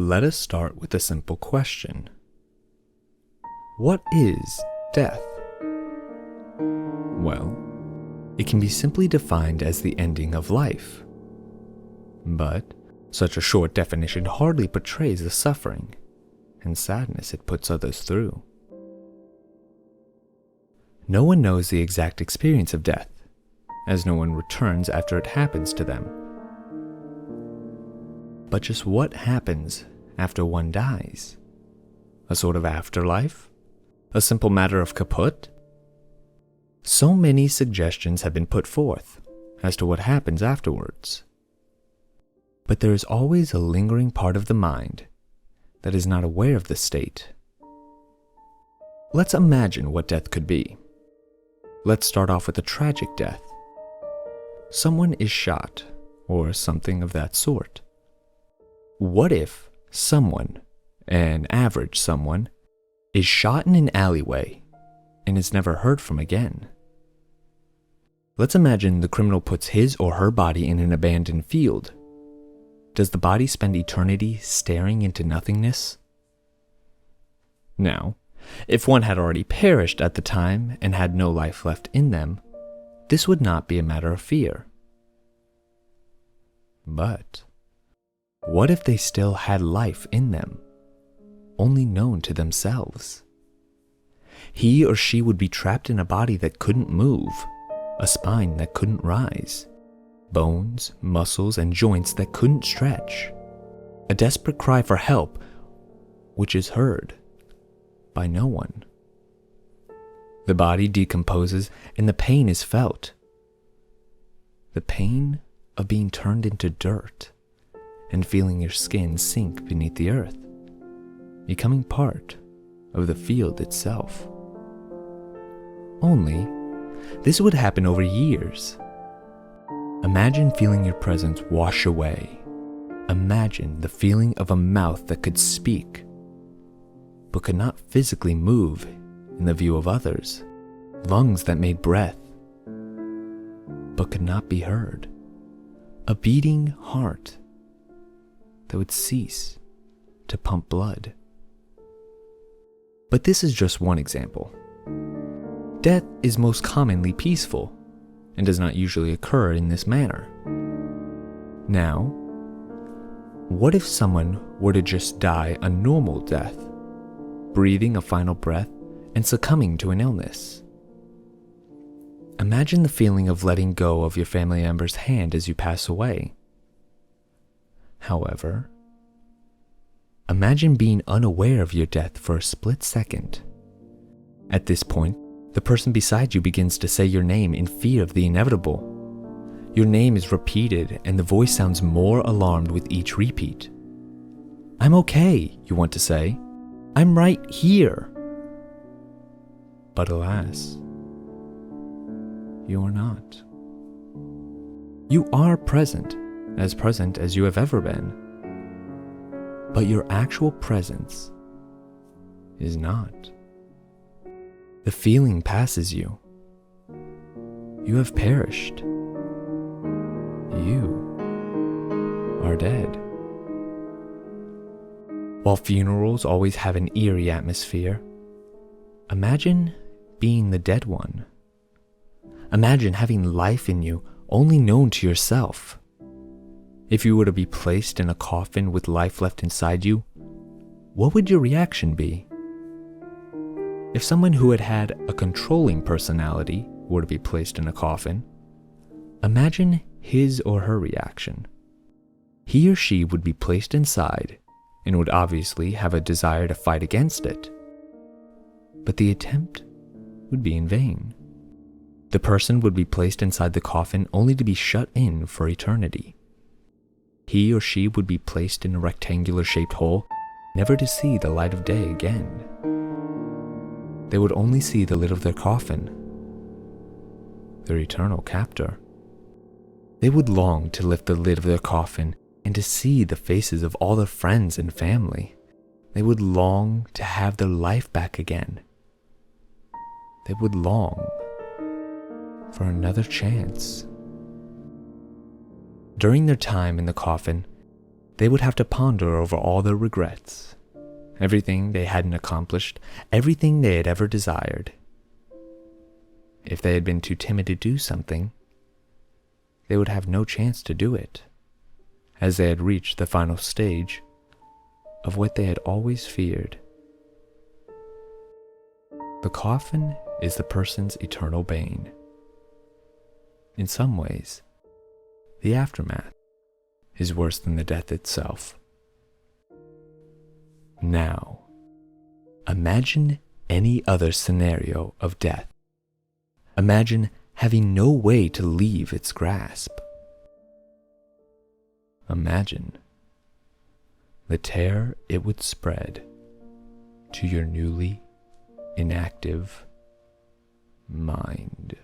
Let us start with a simple question. What is death? Well, it can be simply defined as the ending of life. But such a short definition hardly portrays the suffering and sadness it puts others through. No one knows the exact experience of death, as no one returns after it happens to them. But just what happens after one dies? A sort of afterlife? A simple matter of kaput? So many suggestions have been put forth as to what happens afterwards. But there is always a lingering part of the mind that is not aware of the state. Let's imagine what death could be. Let's start off with a tragic death. Someone is shot, or something of that sort. What if someone, an average someone, is shot in an alleyway and is never heard from again? Let's imagine the criminal puts his or her body in an abandoned field. Does the body spend eternity staring into nothingness? Now, if one had already perished at the time and had no life left in them, this would not be a matter of fear. But what if they still had life in them, only known to themselves? He or she would be trapped in a body that couldn't move, a spine that couldn't rise, bones, muscles, and joints that couldn't stretch, a desperate cry for help, which is heard by no one. The body decomposes and the pain is felt. The pain of being turned into dirt and feeling your skin sink beneath the earth, becoming part of the field itself. Only, this would happen over years. Imagine feeling your presence wash away. Imagine the feeling of a mouth that could speak, but could not physically move in the view of others, lungs that made breath, but could not be heard, a beating heart that would cease to pump blood. But this is just one example. Death is most commonly peaceful and does not usually occur in this manner. Now, what if someone were to just die a normal death, breathing a final breath and succumbing to an illness? Imagine the feeling of letting go of your family member's hand as you pass away. However, imagine being unaware of your death for a split second. At this point, the person beside you begins to say your name in fear of the inevitable. Your name is repeated and the voice sounds more alarmed with each repeat. "I'm okay," you want to say. "I'm right here." But alas, you are not. You are present as you have ever been. But your actual presence is not. The feeling passes you. You have perished. You are dead. While funerals always have an eerie atmosphere, imagine being the dead one. Imagine having life in you only known to yourself. If you were to be placed in a coffin with life left inside you, what would your reaction be? If someone who had a controlling personality were to be placed in a coffin, imagine his or her reaction. He or she would be placed inside and would obviously have a desire to fight against it. But the attempt would be in vain. The person would be placed inside the coffin only to be shut in for eternity. He or she would be placed in a rectangular-shaped hole, never to see the light of day again. They would only see the lid of their coffin, their eternal captor. They would long to lift the lid of their coffin and to see the faces of all their friends and family. They would long to have their life back again. They would long for another chance. During their time in the coffin, they would have to ponder over all their regrets, everything they hadn't accomplished, everything they had ever desired. If they had been too timid to do something, they would have no chance to do it, as they had reached the final stage of what they had always feared. The coffin is the person's eternal bane. In some ways, the aftermath is worse than the death itself. Now, imagine any other scenario of death. Imagine having no way to leave its grasp. Imagine the terror it would spread to your newly inactive mind.